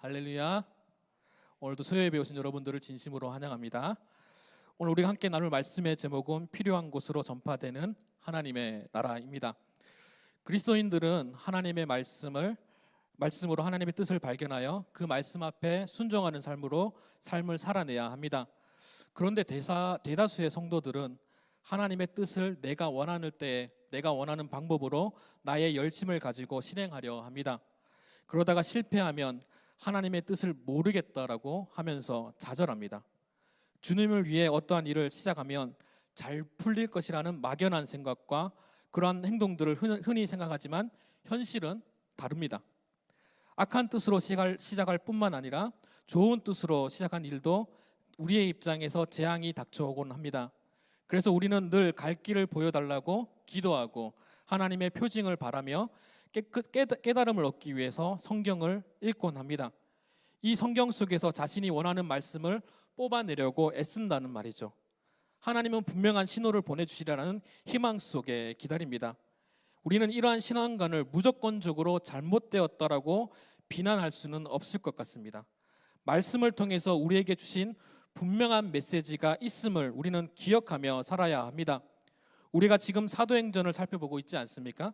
할렐루야. 오늘도 수요예배 오신 여러분들을 진심으로 환영합니다. 오늘 우리가 함께 나눌 말씀의 제목은 필요한 곳으로 전파되는 하나님의 나라입니다. 그리스도인들은 하나님의 말씀으로 하나님의 뜻을 발견하여 그 말씀 앞에 순종하는 삶을 살아내야 합니다. 그런데 대다수의 성도들은 하나님의 뜻을 내가 원하는 때에 내가 원하는 방법으로 나의 열심을 가지고 실행하려 합니다. 그러다가 실패하면 하나님의 뜻을 모르겠다라고 하면서 좌절합니다. 주님을 위해 어떠한 일을 시작하면 잘 풀릴 것이라는 막연한 생각과 그러한 행동들을 흔히 생각하지만 현실은 다릅니다. 악한 뜻으로 시작할 뿐만 아니라 좋은 뜻으로 시작한 일도 우리의 입장에서 재앙이 닥쳐오곤 합니다. 그래서 우리는 늘 갈 길을 보여달라고 기도하고 하나님의 표징을 바라며 깨달음을 얻기 위해서 성경을 읽곤 합니다. 이 성경 속에서 자신이 원하는 말씀을 뽑아내려고 애쓴다는 말이죠. 하나님은 분명한 신호를 보내주시라는 희망 속에 기다립니다. 우리는 이러한 신앙관을 무조건적으로 잘못되었다라고 비난할 수는 없을 것 같습니다. 말씀을 통해서 우리에게 주신 분명한 메시지가 있음을 우리는 기억하며 살아야 합니다. 우리가 지금 사도행전을 살펴보고 있지 않습니까?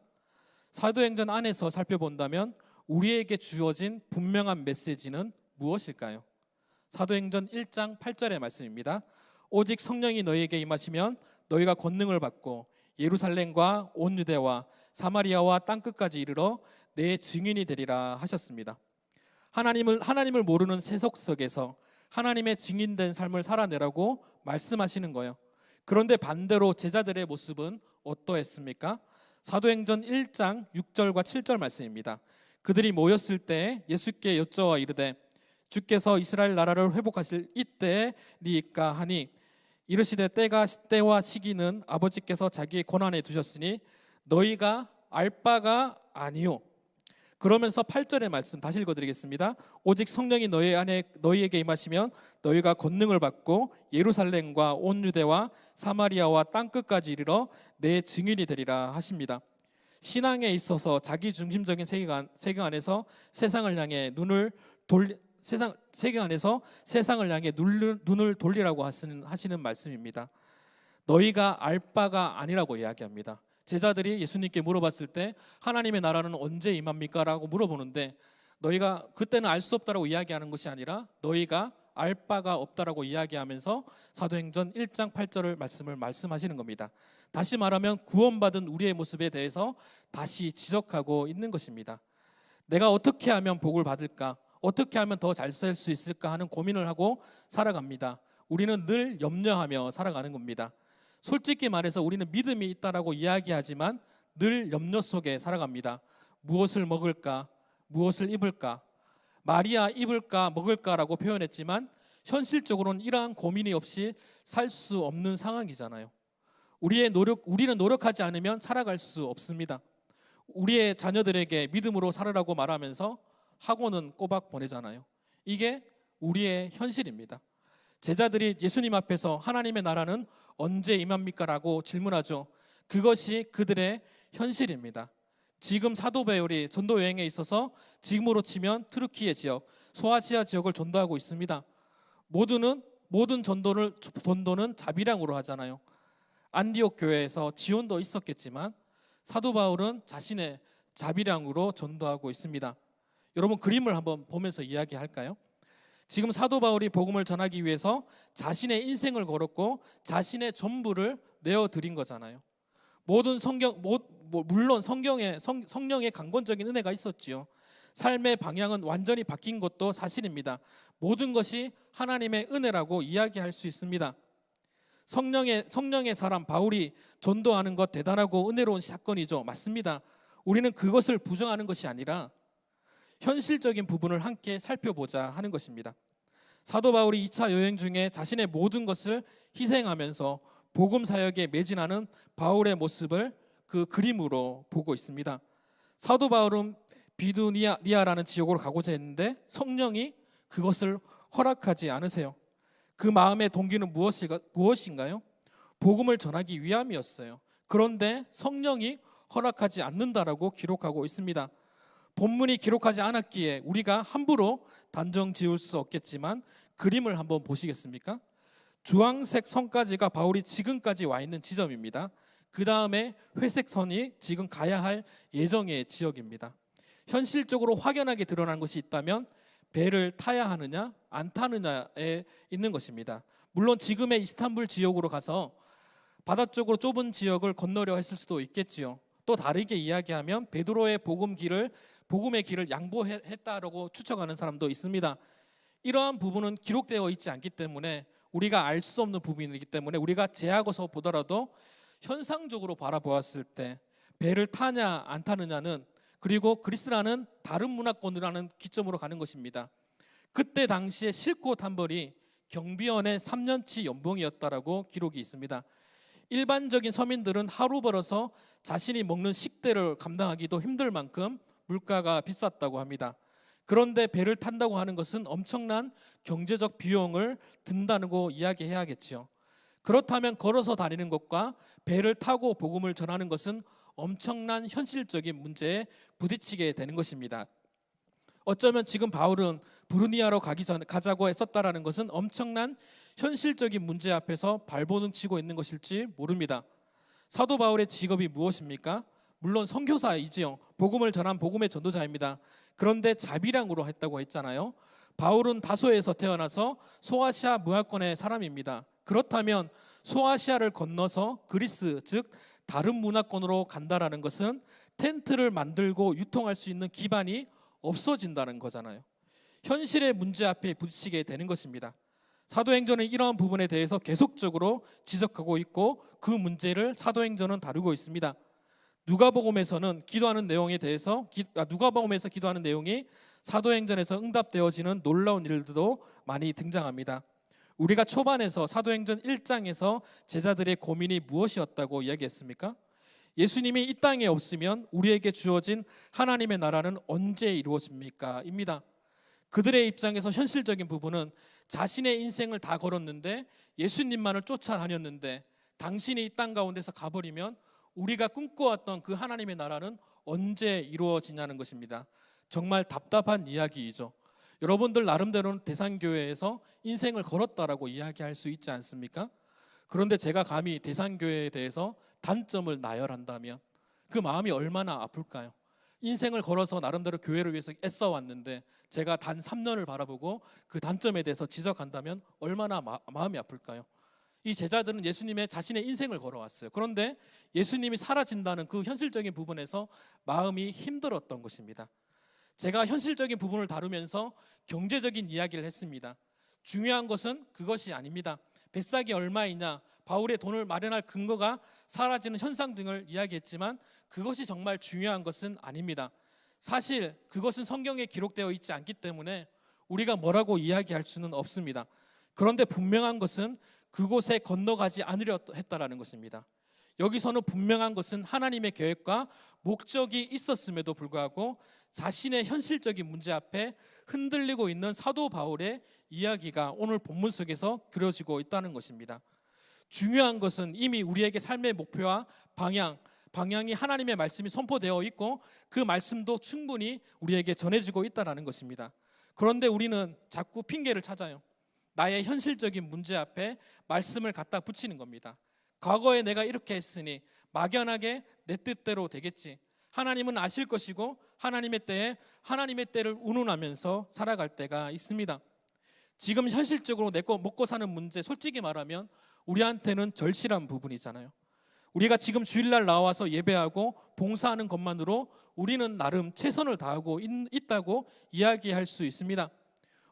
사도행전 안에서 살펴본다면 우리에게 주어진 분명한 메시지는 무엇일까요? 사도행전 1장 8절의 말씀입니다. 오직 성령이 너희에게 임하시면 너희가 권능을 받고 예루살렘과 온 유대와 사마리아와 땅끝까지 이르러 내 증인이 되리라 하셨습니다. 하나님을 모르는 세속 속에서 하나님의 증인된 삶을 살아내라고 말씀하시는 거예요. 그런데 반대로 제자들의 모습은 어떠했습니까? 사도행전 1장 6절과 7절 말씀입니다. 그들이 모였을 때 예수께 여쭤와 이르되 주께서 이스라엘 나라를 회복하실 이때니까 하니 이르시되 때와 시기는 아버지께서 자기의 권한에 두셨으니 너희가 알 바가 아니요. 그러면서 8절의 말씀 다시 읽어드리겠습니다. 오직 성령이 너희에게 임하시면 너희가 권능을 받고 예루살렘과 온 유대와 사마리아와 땅끝까지 이르러 내 증인이 되리라 하십니다. 신앙에 있어서 자기 중심적인 세계관에서 세상을 향해 눈을 돌리라고 하시는 말씀입니다. 너희가 알 바가 아니라고 이야기합니다. 제자들이 예수님께 물어봤을 때 하나님의 나라는 언제 임합니까? 라고 물어보는데 너희가 그때는 알 수 없다라고 이야기하는 것이 아니라 너희가 알 바가 없다라고 이야기하면서 사도행전 1장 8절을 말씀하시는 겁니다. 다시 말하면 구원받은 우리의 모습에 대해서 다시 지적하고 있는 것입니다. 내가 어떻게 하면 복을 받을까? 어떻게 하면 더 잘 살 수 있을까 하는 고민을 하고 살아갑니다. 우리는 늘 염려하며 살아가는 겁니다. 솔직히 말해서 우리는 믿음이 있다라고 이야기하지만 늘 염려 속에 살아갑니다. 무엇을 먹을까? 무엇을 입을까? 마리아 입을까 먹을까라고 표현했지만 현실적으로는 이러한 고민이 없이 살 수 없는 상황이잖아요. 우리는 노력하지 않으면 살아갈 수 없습니다. 우리의 자녀들에게 믿음으로 살으라고 말하면서 학원은 꼬박 보내잖아요. 이게 우리의 현실입니다. 제자들이 예수님 앞에서 하나님의 나라는 언제 임합니까? 라고 질문하죠. 그것이 그들의 현실입니다. 지금 사도 바울이 전도 여행에 있어서 지금으로 치면 트르키예 지역, 소아시아 지역을 전도하고 있습니다. 모든 전도는 자비량으로 하잖아요. 안디옥 교회에서 지원도 있었겠지만 사도 바울은 자신의 자비량으로 전도하고 있습니다. 여러분 그림을 한번 보면서 이야기할까요? 지금 사도 바울이 복음을 전하기 위해서 자신의 인생을 걸었고 자신의 전부를 내어드린 거잖아요. 물론 성령의 강권적인 은혜가 있었지요. 삶의 방향은 완전히 바뀐 것도 사실입니다. 모든 것이 하나님의 은혜라고 이야기할 수 있습니다. 성령의 사람 바울이 전도하는 것 대단하고 은혜로운 사건이죠. 맞습니다. 우리는 그것을 부정하는 것이 아니라 현실적인 부분을 함께 살펴보자 하는 것입니다. 사도 바울이 2차 여행 중에 자신의 모든 것을 희생하면서 복음 사역에 매진하는 바울의 모습을 그 그림으로 보고 있습니다. 사도 바울은 비두니아라는 지역으로 가고자 했는데 성령이 그것을 허락하지 않으세요. 그 마음의 동기는 무엇인가요? 복음을 전하기 위함이었어요. 그런데 성령이 허락하지 않는다라고 기록하고 있습니다. 본문이 기록하지 않았기에 우리가 함부로 단정 지을 수 없겠지만 그림을 한번 보시겠습니까? 주황색 선까지가 바울이 지금까지 와 있는 지점입니다. 그 다음에 회색 선이 지금 가야 할 예정의 지역입니다. 현실적으로 확연하게 드러난 것이 있다면 배를 타야 하느냐 안 타느냐에 있는 것입니다. 물론 지금의 이스탄불 지역으로 가서 바다 쪽으로 좁은 지역을 건너려 했을 수도 있겠지요. 또 다르게 이야기하면 베드로의 복음의 길을 양보했다라고 추측하는 사람도 있습니다. 이러한 부분은 기록되어 있지 않기 때문에 우리가 알 수 없는 부분이기 때문에 우리가 제하고서 보더라도 현상적으로 바라보았을 때 배를 타냐 안 타느냐는, 그리고 그리스라는 다른 문화권이라는 기점으로 가는 것입니다. 그때 당시에 실컷 한 벌이 경비원의 3년치 연봉이었다라고 기록이 있습니다. 일반적인 서민들은 하루 벌어서 자신이 먹는 식대를 감당하기도 힘들 만큼 물가가 비쌌다고 합니다. 그런데 배를 탄다고 하는 것은 엄청난 경제적 비용을 든다고 이야기해야겠지요. 그렇다면 걸어서 다니는 것과 배를 타고 복음을 전하는 것은 엄청난 현실적인 문제에 부딪히게 되는 것입니다. 어쩌면 지금 바울은 브루니아로 가자고 했었다라는 것은 엄청난 현실적인 문제 앞에서 발버둥 치고 있는 것일지 모릅니다. 사도 바울의 직업이 무엇입니까? 물론 선교사이지요. 복음을 전한 복음의 전도자입니다. 그런데 자비량으로 했다고 했잖아요. 바울은 다소에서 태어나서 소아시아 문화권의 사람입니다. 그렇다면 소아시아를 건너서 그리스, 즉 다른 문화권으로 간다라는 것은 텐트를 만들고 유통할 수 있는 기반이 없어진다는 거잖아요. 현실의 문제 앞에 부딪히게 되는 것입니다. 사도행전은 이러한 부분에 대해서 계속적으로 지적하고 있고 그 문제를 사도행전은 다루고 있습니다. 누가복음에서 기도하는 내용이 사도행전에서 응답되어지는 놀라운 일들도 많이 등장합니다. 우리가 초반에서 사도행전 1장에서 제자들의 고민이 무엇이었다고 이야기했습니까? 예수님이 이 땅에 없으면 우리에게 주어진 하나님의 나라는 언제 이루어집니까? 입니다. 그들의 입장에서 현실적인 부분은 자신의 인생을 다 걸었는데 예수님만을 쫓아다녔는데 당신이 이 땅 가운데서 가버리면 우리가 꿈꿔왔던 그 하나님의 나라는 언제 이루어지냐는 것입니다. 정말 답답한 이야기이죠. 여러분들 나름대로는 대산교회에서 인생을 걸었다라고 이야기할 수 있지 않습니까? 그런데 제가 감히 대산교회에 대해서 단점을 나열한다면 그 마음이 얼마나 아플까요? 인생을 걸어서 나름대로 교회를 위해서 애써왔는데 제가 단 3년을 바라보고 그 단점에 대해서 지적한다면 얼마나 마음이 아플까요? 이 제자들은 예수님의 자신의 인생을 걸어왔어요. 그런데 예수님이 사라진다는 그 현실적인 부분에서 마음이 힘들었던 것입니다. 제가 현실적인 부분을 다루면서 경제적인 이야기를 했습니다. 중요한 것은 그것이 아닙니다. 뱃삭이 얼마이냐, 바울의 돈을 마련할 근거가 사라지는 현상 등을 이야기했지만 그것이 정말 중요한 것은 아닙니다. 사실 그것은 성경에 기록되어 있지 않기 때문에 우리가 뭐라고 이야기할 수는 없습니다. 그런데 분명한 것은 그곳에 건너가지 않으려 했다라는 것입니다. 여기서는 분명한 것은 하나님의 계획과 목적이 있었음에도 불구하고 자신의 현실적인 문제 앞에 흔들리고 있는 사도 바울의 이야기가 오늘 본문 속에서 그려지고 있다는 것입니다. 중요한 것은 이미 우리에게 삶의 목표와 방향이 하나님의 말씀이 선포되어 있고 그 말씀도 충분히 우리에게 전해지고 있다는 것입니다. 그런데 우리는 자꾸 핑계를 찾아요. 나의 현실적인 문제 앞에 말씀을 갖다 붙이는 겁니다. 과거에 내가 이렇게 했으니 막연하게 내 뜻대로 되겠지. 하나님은 아실 것이고 하나님의 때를 운운하면서 살아갈 때가 있습니다. 지금 현실적으로 내 거 먹고 사는 문제, 솔직히 말하면 우리한테는 절실한 부분이잖아요. 우리가 지금 주일날 나와서 예배하고 봉사하는 것만으로 우리는 나름 최선을 다하고 있다고 이야기할 수 있습니다.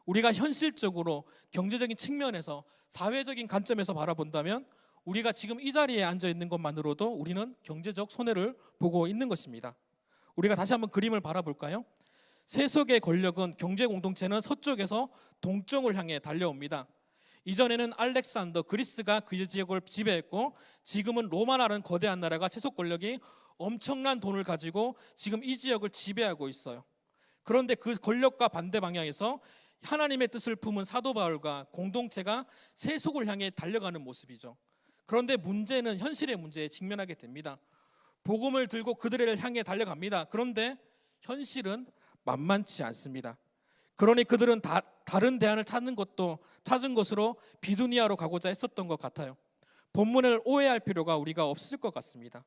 우리가 현실적으로 경제적인 측면에서 사회적인 관점에서 바라본다면 우리가 지금 이 자리에 앉아 있는 것만으로도 우리는 경제적 손해를 보고 있는 것입니다. 우리가 다시 한번 그림을 바라볼까요? 세속의 권력은 경제 공동체는 서쪽에서 동쪽을 향해 달려옵니다. 이전에는 알렉산더 그리스가 그 지역을 지배했고 지금은 로마라는 거대한 나라가 세속 권력이 엄청난 돈을 가지고 지금 이 지역을 지배하고 있어요. 그런데 그 권력과 반대 방향에서 하나님의 뜻을 품은 사도 바울과 공동체가 세속을 향해 달려가는 모습이죠. 그런데 문제는 현실의 문제에 직면하게 됩니다. 복음을 들고 그들을 향해 달려갑니다. 그런데 현실은 만만치 않습니다. 그러니 그들은 다른 대안을 찾은 것으로 비두니아로 가고자 했었던 것 같아요. 본문을 오해할 필요가 우리가 없을 것 같습니다.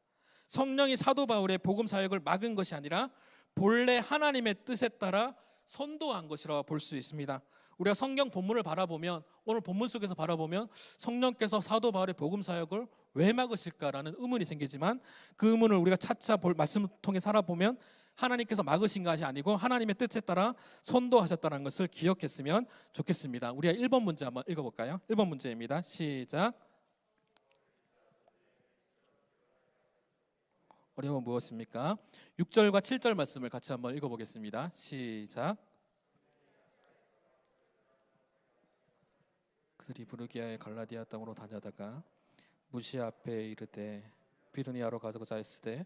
성령이 사도 바울의 복음 사역을 막은 것이 아니라 본래 하나님의 뜻에 따라 선도한 것이라고 볼 수 있습니다. 우리가 성경 본문을 바라보면, 오늘 본문 속에서 바라보면 성령께서 사도 바울의 복음 사역을 왜 막으실까라는 의문이 생기지만, 그 의문을 우리가 차차 말씀을 통해 살아보면 하나님께서 막으신 것이 아니고 하나님의 뜻에 따라 선도하셨다는 것을 기억했으면 좋겠습니다. 우리가 1번 문제 한번 읽어볼까요? 1번 문제입니다. 시작. 어려움은 무엇입니까? 6절과 7절 말씀을 같이 한번 읽어보겠습니다. 시작. 그들이 부르기아의 갈라디아 땅으로 다녀다가 무시아 앞에 이르되 비두니아로 가고자 했으되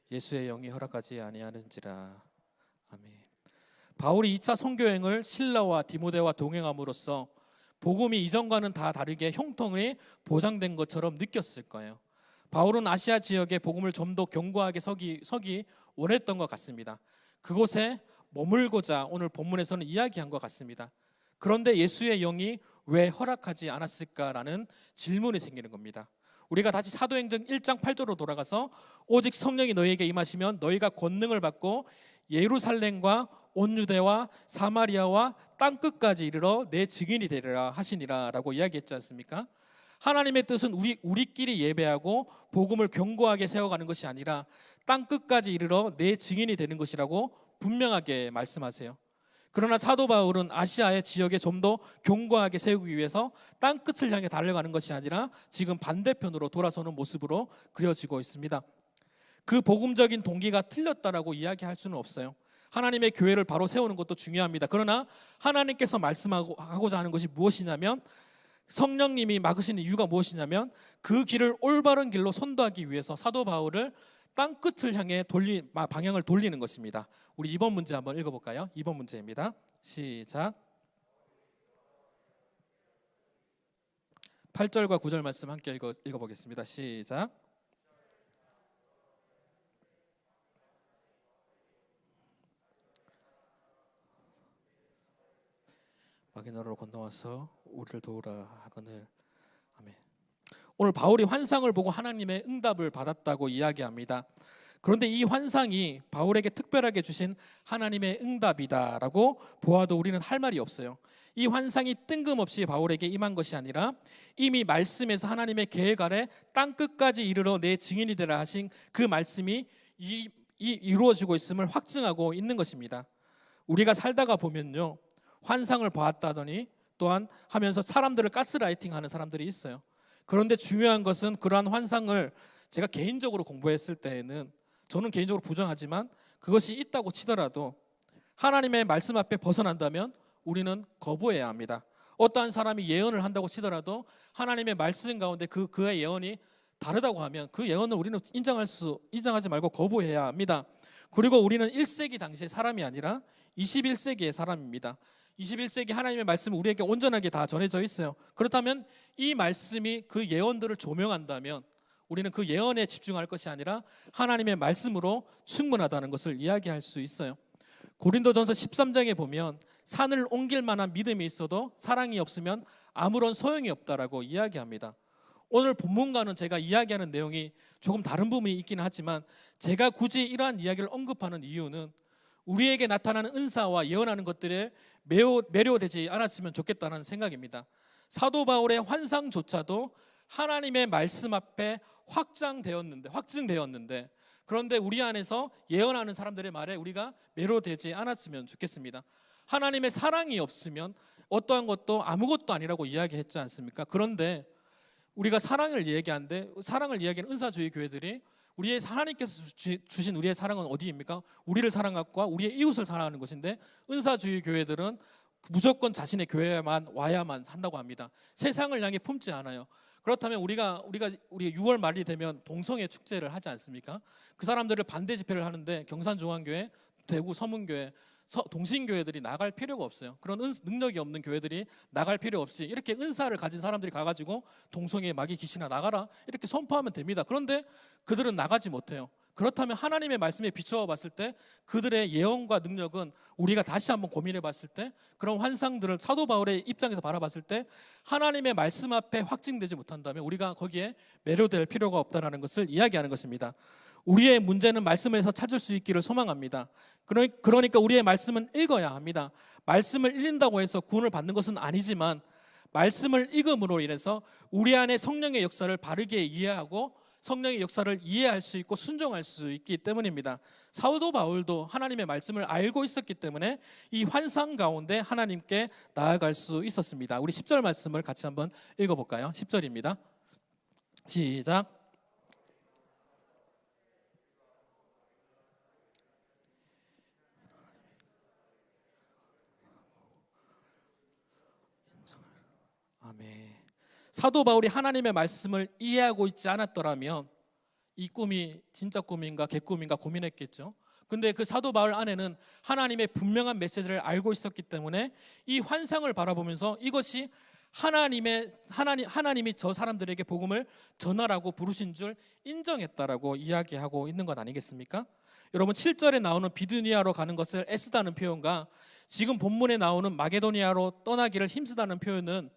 예수의 영이 허락하지 아니하는지라. 아멘. 바울이 2차 선교행을 실라와 디모데와 동행함으로써 복음이 이전과는 다 다르게 형통이 보장된 것처럼 느꼈을 거예요. 바울은 아시아 지역에 복음을 좀 더 견고하게 서기 원했던 것 같습니다. 그곳에 머물고자 오늘 본문에서는 이야기한 것 같습니다. 그런데 예수의 영이 왜 허락하지 않았을까라는 질문이 생기는 겁니다. 우리가 다시 사도행전 1장 8절로 돌아가서 오직 성령이 너희에게 임하시면 너희가 권능을 받고 예루살렘과 온 유대와 사마리아와 땅끝까지 이르러 내 증인이 되리라 하시니라 라고 이야기했지 않습니까? 하나님의 뜻은 우리끼리 예배하고 복음을 견고하게 세워가는 것이 아니라 땅끝까지 이르러 내 증인이 되는 것이라고 분명하게 말씀하세요. 그러나 사도 바울은 아시아의 지역에 좀 더 견고하게 세우기 위해서 땅끝을 향해 달려가는 것이 아니라 지금 반대편으로 돌아서는 모습으로 그려지고 있습니다. 그 복음적인 동기가 틀렸다라고 이야기할 수는 없어요. 하나님의 교회를 바로 세우는 것도 중요합니다. 그러나 하나님께서 말씀하고자 하는 것이 무엇이냐면, 성령님이 막으시는 이유가 무엇이냐면 그 길을 올바른 길로 선도하기 위해서 사도 바울을 땅끝을 향해 방향을 돌리는 것입니다. 우리 2번 문제 한번 읽어볼까요? 2번 문제입니다. 시작. 8절과 9절 말씀 함께 읽어보겠습니다. 시작. 마게나로 건너와서 우리를 도우라 하거늘. 아멘. 오늘 바울이 환상을 보고 하나님의 응답을 받았다고 이야기합니다. 그런데 이 환상이 바울에게 특별하게 주신 하나님의 응답이다라고 보아도 우리는 할 말이 없어요. 이 환상이 뜬금없이 바울에게 임한 것이 아니라 이미 말씀에서 하나님의 계획 아래 땅끝까지 이르러 내 증인이 되라 하신 그 말씀이 이루어지고 있음을 확증하고 있는 것입니다. 우리가 살다가 보면요, 환상을 보았다더니 또한 하면서 사람들을 가스라이팅하는 사람들이 있어요. 그런데 중요한 것은 그러한 환상을 제가 개인적으로 공부했을 때에는, 저는 개인적으로 부정하지만 그것이 있다고 치더라도 하나님의 말씀 앞에 벗어난다면 우리는 거부해야 합니다. 어떠한 사람이 예언을 한다고 치더라도 하나님의 말씀 가운데 그의 예언이 다르다고 하면 그 예언을 우리는 인정하지 말고 거부해야 합니다. 그리고 우리는 1세기 당시의 사람이 아니라 21세기의 사람입니다. 21세기 하나님의 말씀은 우리에게 온전하게 다 전해져 있어요. 그렇다면 이 말씀이 그 예언들을 조명한다면 우리는 그 예언에 집중할 것이 아니라 하나님의 말씀으로 충분하다는 것을 이야기할 수 있어요. 고린도전서 13장에 보면 산을 옮길 만한 믿음이 있어도 사랑이 없으면 아무런 소용이 없다라고 이야기합니다. 오늘 본문과는 제가 이야기하는 내용이 조금 다른 부분이 있긴 하지만 제가 굳이 이러한 이야기를 언급하는 이유는 우리에게 나타나는 은사와 예언하는 것들에 매료되지 않았으면 좋겠다는 생각입니다. 사도 바울의 환상조차도 하나님의 말씀 앞에 확증되었는데 그런데 우리 안에서 예언하는 사람들의 말에 우리가 매료되지 않았으면 좋겠습니다. 하나님의 사랑이 없으면 어떠한 것도 아무것도 아니라고 이야기했지 않습니까? 그런데 우리가 사랑을 이야기하는 은사주의 교회들이 하나님께서 주신 우리의 사랑은 어디입니까? 우리를 사랑하고 우리의 이웃을 사랑하는 것인데, 은사주의 교회들은 무조건 자신의 교회에만 와야만 한다고 합니다. 세상을 향해 품지 않아요. 그렇다면 우리가 6월 말이 되면 동성애 축제를 하지 않습니까? 그 사람들을 반대 집회를 하는데 경산중앙교회, 대구 서문교회, 동신교회들이 나갈 필요가 없어요. 그런 능력이 없는 교회들이 나갈 필요 없이 이렇게 은사를 가진 사람들이 가가지고 동성애, 마귀, 귀신아 나가라 이렇게 선포하면 됩니다. 그런데 그들은 나가지 못해요. 그렇다면 하나님의 말씀에 비추어 봤을 때 그들의 예언과 능력은 우리가 다시 한번 고민해 봤을 때 그런 환상들을 사도 바울의 입장에서 바라봤을 때 하나님의 말씀 앞에 확증되지 못한다면 우리가 거기에 매료될 필요가 없다는 것을 이야기하는 것입니다. 우리의 문제는 말씀에서 찾을 수 있기를 소망합니다. 그러니까 우리의 말씀은 읽어야 합니다. 말씀을 읽는다고 해서 구원을 받는 것은 아니지만 말씀을 읽음으로 인해서 우리 안에 성령의 역사를 바르게 이해하고 성령의 역사를 이해할 수 있고 순종할 수 있기 때문입니다. 사도 바울도 하나님의 말씀을 알고 있었기 때문에 이 환상 가운데 하나님께 나아갈 수 있었습니다. 우리 10절 말씀을 같이 한번 읽어볼까요? 10절입니다. 시작. 아멘. 사도 바울이 하나님의 말씀을 이해하고 있지 않았더라면 이 꿈이 진짜 꿈인가 개꿈인가 고민했겠죠. 근데 그 사도 바울 안에는 하나님의 분명한 메시지를 알고 있었기 때문에 이 환상을 바라보면서 이것이 하나님이 저 사람들에게 복음을 전하라고 부르신 줄 인정했다라고 이야기하고 있는 것 아니겠습니까? 여러분 7절에 나오는 비두니아로 가는 것을 애쓰다는 표현과 지금 본문에 나오는 마게도니아로 떠나기를 힘쓰다는 표현은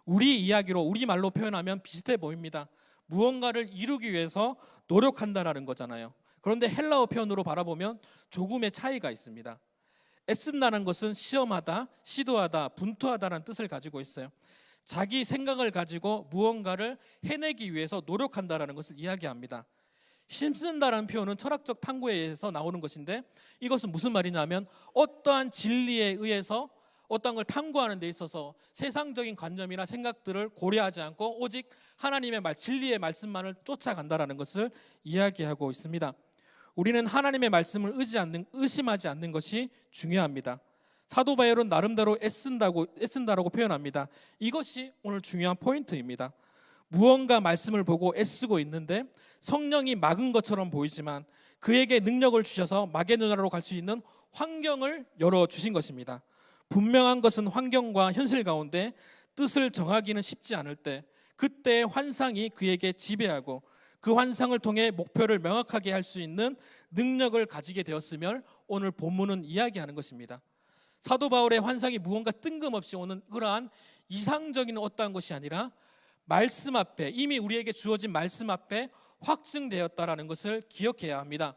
우리 이야기로 우리 말로 표현하면 비슷해 보입니다. 무언가를 이루기 위해서 노력한다라는 거잖아요. 그런데 헬라어 표현으로 바라보면 조금의 차이가 있습니다. 애쓴다는 것은 시험하다, 시도하다, 분투하다라는 뜻을 가지고 있어요. 자기 생각을 가지고 무언가를 해내기 위해서 노력한다라는 것을 이야기합니다. 힘쓴다라는 표현은 철학적 탐구에 의해서 나오는 것인데 이것은 무슨 말이냐면 어떠한 진리에 의해서 어떤 걸 탐구하는 데 있어서 세상적인 관점이나 생각들을 고려하지 않고 오직 하나님의 진리의 말씀만을 쫓아간다라는 것을 이야기하고 있습니다. 우리는 하나님의 말씀을 의심하지 않는 것이 중요합니다. 사도 바울은 나름대로 애쓴다라고 표현합니다. 이것이 오늘 중요한 포인트입니다. 무언가 말씀을 보고 애쓰고 있는데 성령이 막은 것처럼 보이지만 그에게 능력을 주셔서 마게도냐로 갈 수 있는 환경을 열어주신 것입니다. 분명한 것은 환경과 현실 가운데 뜻을 정하기는 쉽지 않을 때 그때의 환상이 그에게 지배하고 그 환상을 통해 목표를 명확하게 할 수 있는 능력을 가지게 되었으며 오늘 본문은 이야기하는 것입니다. 사도 바울의 환상이 무언가 뜬금없이 오는 그러한 이상적인 어떠한 것이 아니라 말씀 앞에 이미 우리에게 주어진 말씀 앞에 확증되었다라는 것을 기억해야 합니다.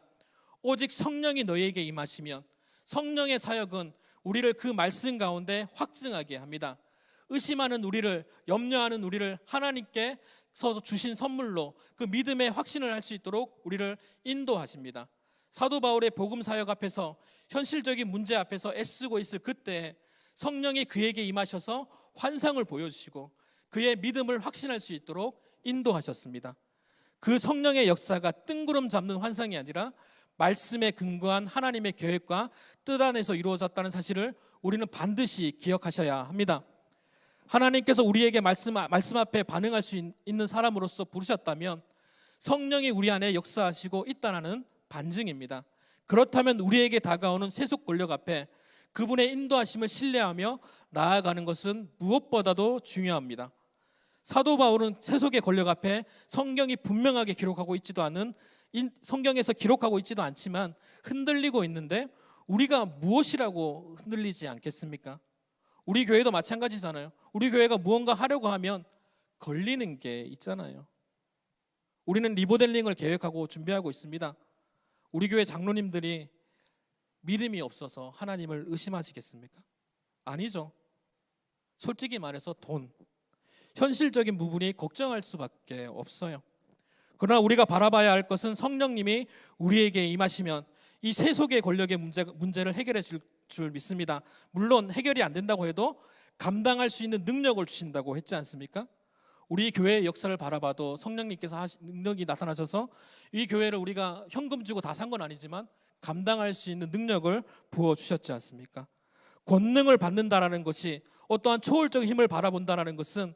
오직 성령이 너희에게 임하시면 성령의 사역은 우리를 그 말씀 가운데 확증하게 합니다. 의심하는 우리를, 염려하는 우리를 하나님께서 주신 선물로 그 믿음의 확신을 할 수 있도록 우리를 인도하십니다. 사도 바울의 복음 사역 앞에서 현실적인 문제 앞에서 애쓰고 있을 그때 성령이 그에게 임하셔서 환상을 보여주시고 그의 믿음을 확신할 수 있도록 인도하셨습니다. 그 성령의 역사가 뜬구름 잡는 환상이 아니라 말씀에 근거한 하나님의 계획과 뜻 안에서 이루어졌다는 사실을 우리는 반드시 기억하셔야 합니다. 하나님께서 우리에게 말씀 앞에 반응할 수 있는 사람으로서 부르셨다면 성령이 우리 안에 역사하시고 있다는 반증입니다. 그렇다면 우리에게 다가오는 세속 권력 앞에 그분의 인도하심을 신뢰하며 나아가는 것은 무엇보다도 중요합니다. 사도 바울은 세속의 권력 앞에 성경이 분명하게 기록하고 있지도 않은 성경에서 기록하고 있지도 않지만 흔들리고 있는데 우리가 무엇이라고 흔들리지 않겠습니까? 우리 교회도 마찬가지잖아요. 우리 교회가 무언가 하려고 하면 걸리는 게 있잖아요. 우리는 리모델링을 계획하고 준비하고 있습니다. 우리 교회 장로님들이 믿음이 없어서 하나님을 의심하시겠습니까? 아니죠. 솔직히 말해서 돈, 현실적인 부분이 걱정할 수밖에 없어요. 그러나 우리가 바라봐야 할 것은 성령님이 우리에게 임하시면 이 세속의 권력의 문제를 해결해 줄 믿습니다. 물론 해결이 안 된다고 해도 감당할 수 있는 능력을 주신다고 했지 않습니까? 우리 교회의 역사를 바라봐도 성령님께서 능력이 나타나셔서 이 교회를 우리가 현금 주고 다 산 건 아니지만 감당할 수 있는 능력을 부어주셨지 않습니까? 권능을 받는다라는 것이 어떠한 초월적 힘을 바라본다라는 것은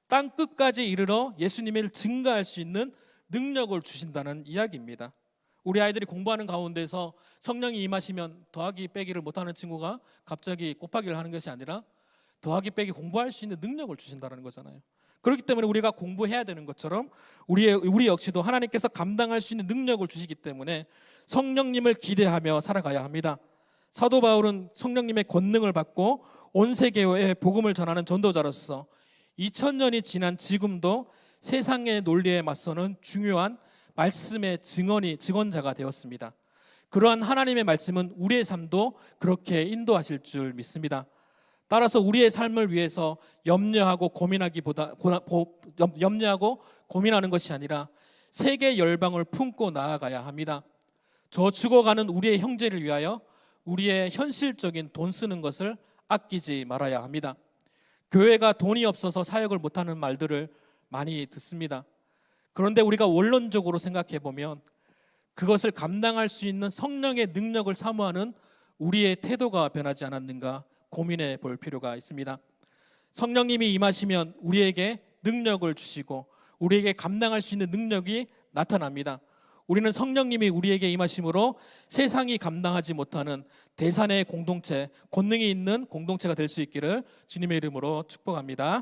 땅 끝까지 이르러 예수님을 증거할 수 있는 능력을 주신다는 이야기입니다. 우리 아이들이 공부하는 가운데서 성령이 임하시면 더하기 빼기를 못하는 친구가 갑자기 곱하기를 하는 것이 아니라 더하기 빼기 공부할 수 있는 능력을 주신다는 거잖아요. 그렇기 때문에 우리가 공부해야 되는 것처럼 우리 역시도 하나님께서 감당할 수 있는 능력을 주시기 때문에 성령님을 기대하며 살아가야 합니다. 사도 바울은 성령님의 권능을 받고 온 세계에 복음을 전하는 전도자로서 2000년이 지난 지금도 세상의 논리에 맞서는 중요한 말씀의 증언자가 되었습니다. 그러한 하나님의 말씀은 우리의 삶도 그렇게 인도하실 줄 믿습니다. 따라서 우리의 삶을 위해서 염려하고 고민하는 것이 아니라 세계 열방을 품고 나아가야 합니다. 저 죽어가는 우리의 형제를 위하여 우리의 현실적인 돈 쓰는 것을 아끼지 말아야 합니다. 교회가 돈이 없어서 사역을 못하는 말들을 많이 듣습니다. 그런데 우리가 원론적으로 생각해 보면 그것을 감당할 수 있는 성령의 능력을 사모하는 우리의 태도가 변하지 않았는가 고민해 볼 필요가 있습니다. 성령님이 임하시면 우리에게 능력을 주시고 우리에게 감당할 수 있는 능력이 나타납니다. 우리는 성령님이 우리에게 임하심으로 세상이 감당하지 못하는 대산의 공동체, 권능이 있는 공동체가 될 수 있기를 주님의 이름으로 축복합니다.